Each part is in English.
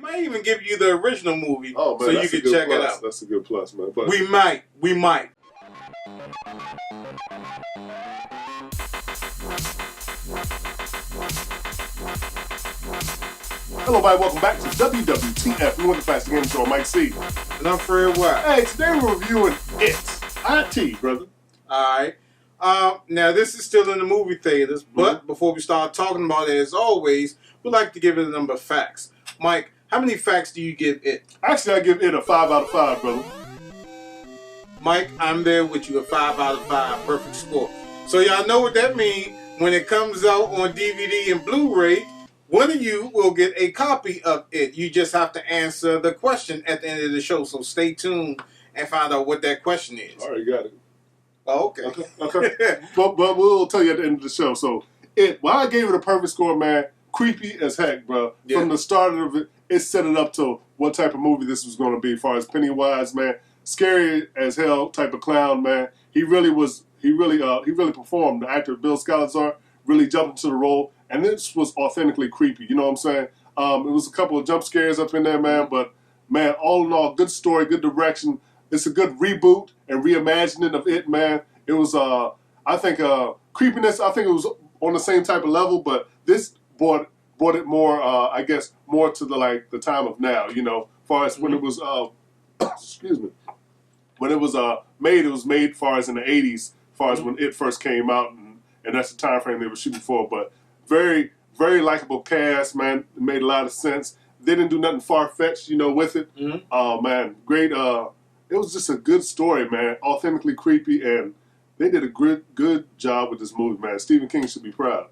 might even give you the original movie man, so you can check it out. That's a good plus, man. But we might. Hello, everybody. Welcome back to WWTF. We want the Fast Game Show. Mike C. And I'm Fred White. Hey, today we're reviewing IT, brother. Alright. Now, this is still in the movie theaters, but before we start talking about it, as always, we'd like to give it a number of facts. Mike, how many facts do you give it? Actually, I give it a 5 out of 5, brother. Mike, I'm there with you, a 5 out of 5, perfect score. So y'all know what that means. When it comes out on DVD and Blu-ray, one of you will get a copy of it. You just have to answer the question at the end of the show. So stay tuned and find out what that question is. All right, you got it. Oh, okay. Okay. but we'll tell you at the end of the show. So, I gave it a perfect score, man. Creepy as heck, bro. Yeah. From the start of it, it set it up to what type of movie this was going to be. As far as Pennywise, man, scary as hell type of clown, man. He really performed. The actor Bill Skarsgård really jumped into the role, and this was authentically creepy. You know what I'm saying? It was a couple of jump scares up in there, man. But man, all in all, good story, good direction. It's a good reboot and reimagining of it, man. It was, I think, creepiness. I think it was on the same type of level, but this brought it more, I guess, more to the time of now. You know, as far as when it was, excuse me, when it was made as far as in the '80s, as far as when it first came out, and that's the time frame they were shooting for. But very, very likable cast, man. It made a lot of sense. They didn't do nothing far-fetched, you know, with it. Man, great. It was just a good story, man. Authentically creepy, and they did a good job with this movie, man. Stephen King should be proud.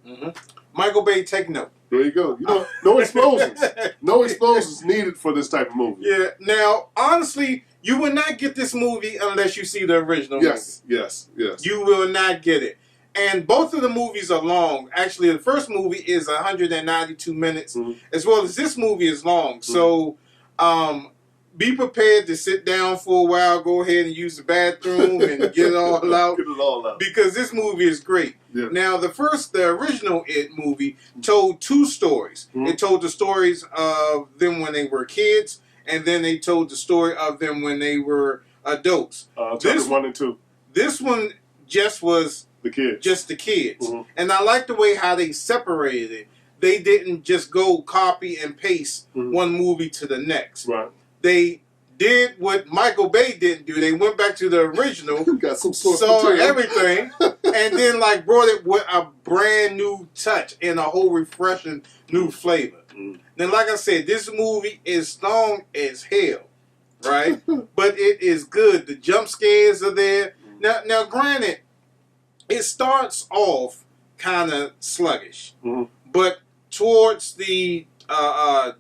Michael Bay, take note. There you go. You know, no explosions. No explosions needed for this type of movie. Yeah. Now, honestly, you will not get this movie unless you see the original movie. Yes. You will not get it. And both of the movies are long. Actually, the first movie is 192 minutes, as well as this movie is long. So, be prepared to sit down for a while, go ahead and use the bathroom and get it all out. Get it all out. Because this movie is great. Yeah. Now, the original It movie told two stories. It told the stories of them when they were kids, and then they told the story of them when they were adults. This 1 and 2. This one just was the kids. Just the kids. And I like the way how they separated it. They didn't just go copy and paste one movie to the next. Right. They did what Michael Bay didn't do. They went back to the original, got some source saw material. everything, and then brought it with a brand new touch and a whole refreshing new flavor. Then, like I said, this movie is long as hell, right? But it is good. The jump scares are there. Now, granted, it starts off kind of sluggish, but towards the I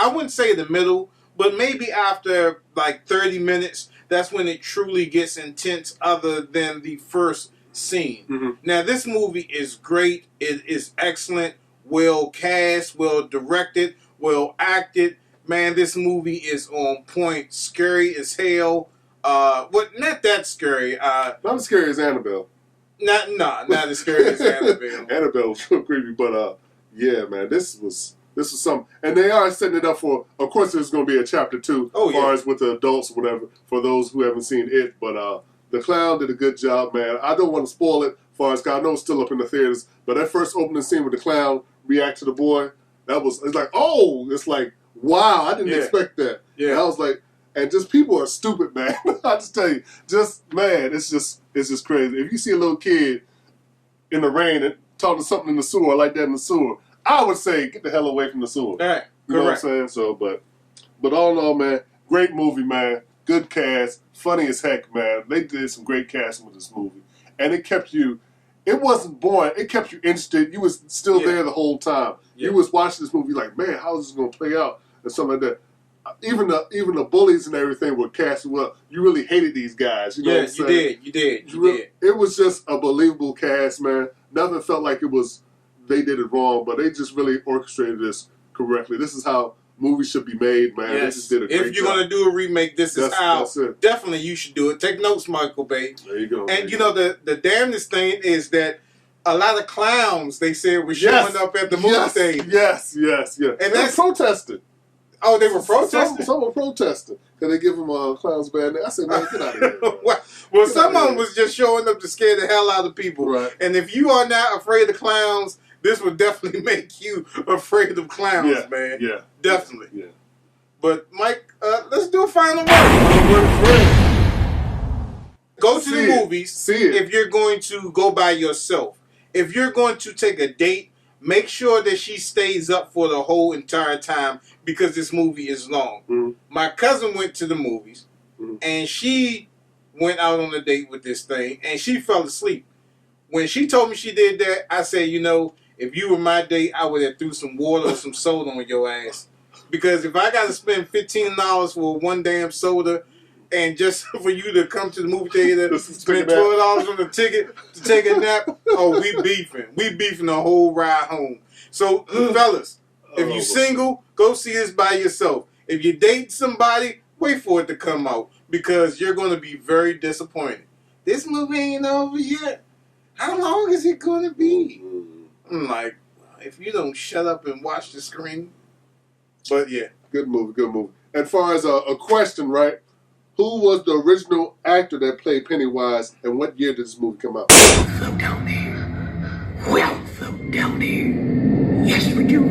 wouldn't say the middle, but maybe after like 30 minutes, that's when it truly gets intense, other than the first scene. Now, this movie is great. It is excellent, well cast, well directed, well acted. Man, this movie is on point. Scary as hell. Not that scary. Not as scary as Annabelle. Not as scary as Annabelle. Annabelle was so creepy, but yeah, man, this was something. And they are setting it up for, of course, there's going to be a chapter 2 as far as with the adults or whatever, for those who haven't seen it. But the clown did a good job, man. I don't want to spoil it, as far as I know it's still up in the theaters, but that first opening scene with the clown react to the boy, it's like, oh, it's like, wow, I didn't expect that. Yeah. And I was like, and just people are stupid, man. I just tell you, man, it's just crazy. If you see a little kid in the rain and talking to something in the sewer like that in the sewer, I would say get the hell away from the sewer. Right. You know what I'm saying? So, but all in all, man, great movie, man. Good cast, funny as heck, man. They did some great casting with this movie, and it kept you. It wasn't boring. It kept you interested. You was still there the whole time. You was watching this movie like, man, how is this going to play out and something like that. Even the bullies and everything were cast well. You really hated these guys. You know what I'm saying? You did. It was just a believable cast, man. Nothing felt like they did it wrong, but they just really orchestrated this correctly. This is how movies should be made, man. They just did a great job. If you're going to do a remake, this is how. Definitely you should do it. Take notes, Michael Bay. There you go. And the damnedest thing is that a lot of clowns, they said, were showing up at the movie stage. Yes. And that's protested. Oh, they were protesting? Some were protesting. Because they give them clowns bad name. I said, man, get out of here. Well, some of them was just showing up to scare the hell out of people. Right. And if you are not afraid of clowns, this would definitely make you afraid of clowns, man. Yeah. Definitely. Yeah. But, Mike, let's do a final word. Go to the movies if you're going to go by yourself. If you're going to take a date, make sure that she stays up for the whole entire time because this movie is long. Mm-hmm. My cousin went to the movies, mm-hmm. and she went out on a date with this thing, and she fell asleep. When she told me she did that, I said, you know, if you were my date, I would have threw some water or some soda on your ass. Because if I got to spend $15 for one damn soda, and just for you to come to the movie theater, spend $12 on the ticket to take a nap, oh, we beefing. We beefing the whole ride home. So, fellas, if you single, go see this by yourself. If you date somebody, wait for it to come out because you're going to be very disappointed. This movie ain't over yet. How long is it going to be? I'm like, if you don't shut up and watch the screen. But, yeah. Good movie, good movie. As far as a question, right? Who was the original actor that played Pennywise, and what year did this movie come out? Welcome down there. Welcome down there. Yes, we do.